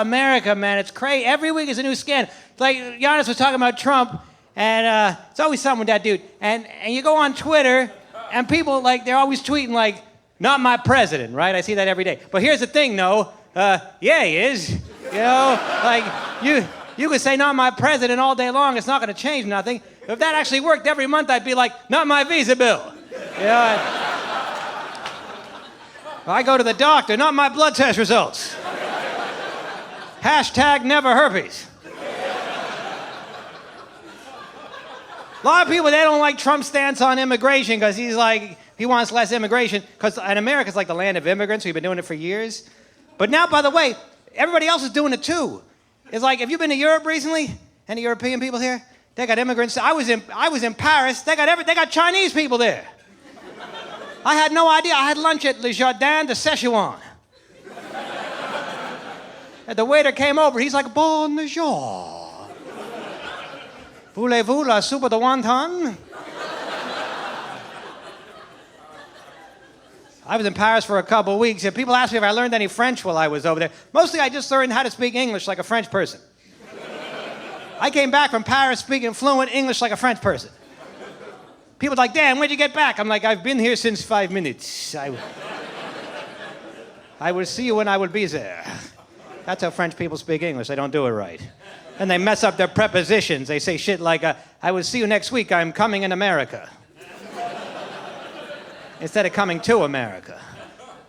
America, man, it's crazy. Every week is a new scandal. Like Giannis was talking about Trump, and it's always something with that dude. And you go on Twitter, and people, like, they're always tweeting, like, not my president, right? I see that every day. But here's the thing, though. Yeah, he is. You know, like, you could say not my president all day long. It's not going to change nothing. If that actually worked every month, I'd be like, not my visa bill. You know, I go to the doctor, not my blood test results. Hashtag never herpes. A lot of people, they don't like Trump's stance on immigration because he's like, he wants less immigration because America's like the land of immigrants. We've been doing it for years. But now, by the way, everybody else is doing it too. It's like, have you been to Europe recently? Any European people here? They got immigrants. I was in Paris. They got Chinese people there. I had no idea. I had lunch at Le Jardin de Szechuan. And the waiter came over. He's like, bonjour. Voulez-vous la soupe de wonton? I was in Paris for a couple of weeks, and people asked me if I learned any French while I was over there. Mostly, I just learned how to speak English like a French person. I came back from Paris speaking fluent English like a French person. People are like, Dan, when'd you get back? I'm like, I've been here since 5 minutes. I will see you when I will be there. That's how French people speak English. They don't do it right. And they mess up their prepositions. They say shit like, I will see you next week. I'm coming in America. Instead of coming to America.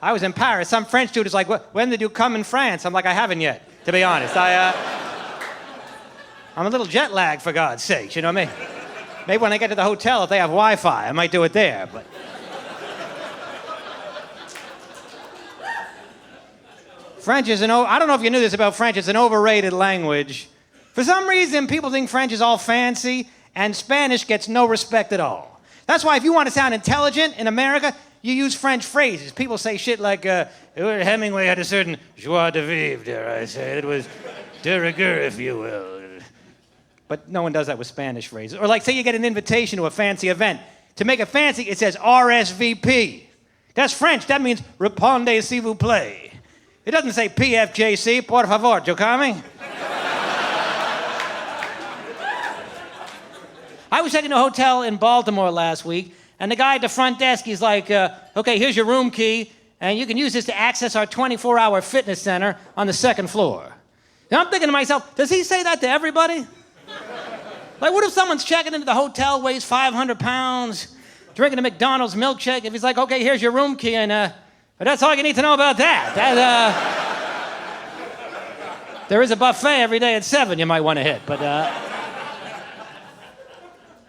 I was in Paris. Some French dude is like, when did you come in France? I'm like, I haven't yet, to be honest. I'm a little jet lagged, for God's sakes, you know what I mean? Maybe when I get to the hotel, if they have Wi-Fi, I might do it there, but... French is I don't know if you knew this about French, it's an overrated language. For some reason, people think French is all fancy, and Spanish gets no respect at all. That's why if you want to sound intelligent in America, you use French phrases. People say shit like, Hemingway had a certain joie de vivre, dare I say. It was de rigueur, if you will. But no one does that with Spanish phrases. Or like, say you get an invitation to a fancy event. To make it fancy, it says RSVP. That's French. That means répondez s'il vous plaît. It doesn't say PFJC, por favor, Jokami. I was checking a hotel in Baltimore last week, and the guy at the front desk, he's like, okay, here's your room key, and you can use this to access our 24-hour fitness center on the second floor. And I'm thinking to myself, does he say that to everybody? Like, what if someone's checking into the hotel, weighs 500 pounds, drinking a McDonald's milkshake, if he's like, okay, here's your room key, and but that's all you need to know about that. There is a buffet every day at 7 you might want to hit, but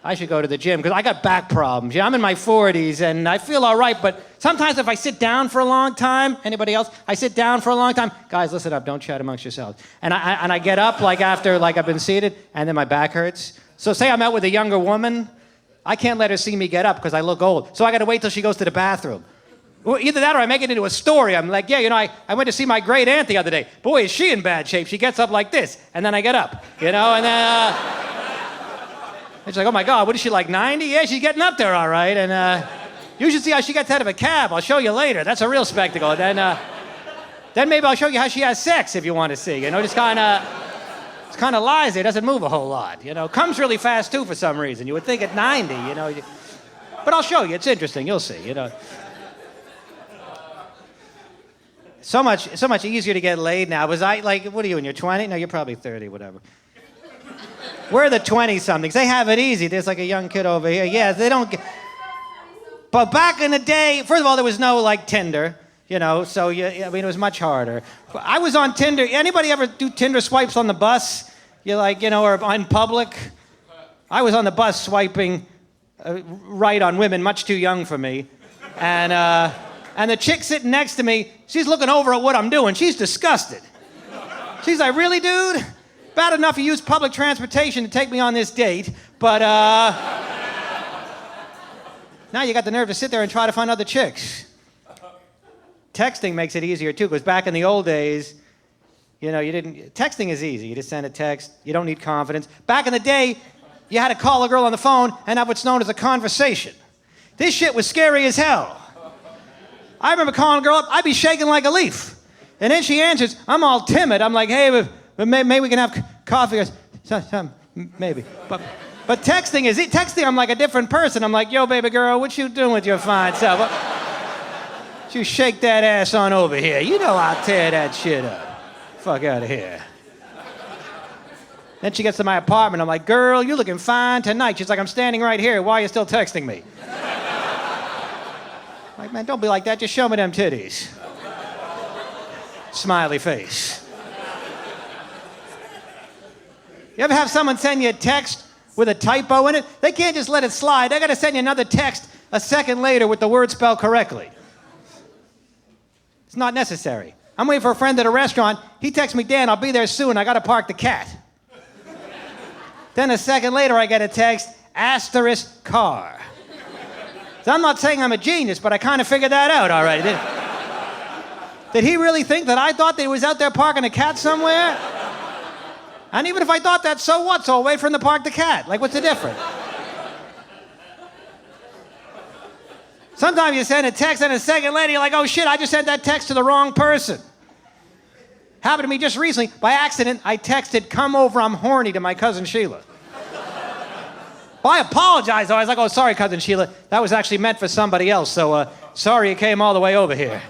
I should go to the gym because I got back problems. Yeah, I'm in my 40s and I feel all right, but sometimes if I sit down for a long time, anybody else? I sit down for a long time. Guys, listen up, don't chat amongst yourselves. And I get up after I've been seated and then my back hurts. So say I'm out with a younger woman, I can't let her see me get up because I look old. So I got to wait till she goes to the bathroom. Well, either that or I make it into a story. I'm like, yeah, I went to see my great aunt the other day. Boy, is she in bad shape. She gets up like this, and then I get up, and then she's like, oh my God, what is she, like 90? Yeah, she's getting up there all right, and you should see how she gets out of a cab. I'll show you later. That's a real spectacle. Then maybe I'll show you how she has sex if you want to see. Just kind of lies there, doesn't move a whole lot. Comes really fast too for some reason. You would think at 90, But I'll show you. It's interesting. You'll see. So much easier to get laid now. Was I like, what are you in your 20s? No, you're probably 30, whatever. We're the 20-somethings. They have it easy. There's like a young kid over here. Yeah, they don't get... But back in the day, first of all, there was no like Tinder, so it was much harder. But I was on Tinder. Anybody ever do Tinder swipes on the bus? Or in public? I was on the bus swiping right on women much too young for me. And the chick sitting next to me, she's looking over at what I'm doing. She's disgusted. She's like, really, dude? Bad enough you used public transportation to take me on this date, but now you got the nerve to sit there and try to find other chicks. Texting makes it easier, too, because back in the old days, texting is easy. You just send a text. You don't need confidence. Back in the day, you had to call a girl on the phone and have what's known as a conversation. This shit was scary as hell. I remember calling a girl up, I'd be shaking like a leaf. And then she answers. I'm all timid. I'm like, hey, maybe we can have coffee. Maybe. But texting, I'm like a different person. I'm like, yo, baby girl, what you doing with your fine self? You shake that ass on over here. You know I'll tear that shit up. Fuck out of here. Then she gets to my apartment. I'm like, girl, you're looking fine tonight. She's like, I'm standing right here. Why are you still texting me? Like, man, don't be like that. Just show me them titties. Smiley face. You ever have someone send you a text with a typo in it? They can't just let it slide. They got to send you another text a second later with the word spelled correctly. It's not necessary. I'm waiting for a friend at a restaurant. He texts me, Dan, I'll be there soon. I got to park the cat. Then a second later, I get a text, asterisk car. So I'm not saying I'm a genius, but I kind of figured that out already. Did he really think that I thought that he was out there parking a cat somewhere? And even if I thought that, so what? So I'll wait for him to park the cat. Like, what's the difference? Sometimes you send a text and a second later you're like, oh shit, I just sent that text to the wrong person. Happened to me just recently. By accident, I texted, come over, I'm horny, to my cousin Sheila. Well, I apologized, though. I was like, oh, sorry, cousin Sheila. That was actually meant for somebody else, so sorry it came all the way over here.